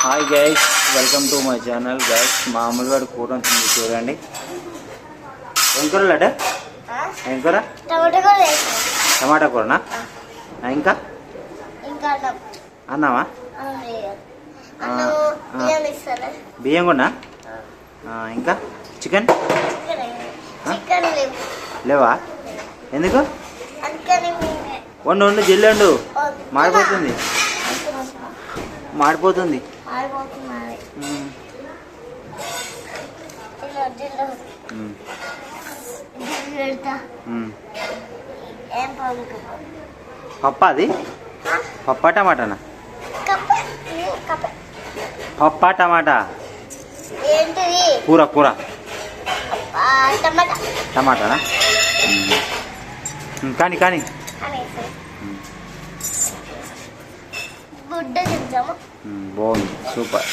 Hi guys, welcome to my channel guys. మామూలుగా కూర ఉంటుంది చూడండి. ఏం కూర లడ్డ? ఏం కూర? టమాటా కూరనా? ఇంకా అన్నావా? బియ్యం కూడా? ఇంకా చికెన్ లేవా? ఎందుకు? వండు జల్లి వండు, మాడిపోతుంది. పప్పా అది? పప్పా టమాటానా? పప్పా టమాటా కూర కూర టమాటానా? కానీ కానీ బాగుంది, సూపర్.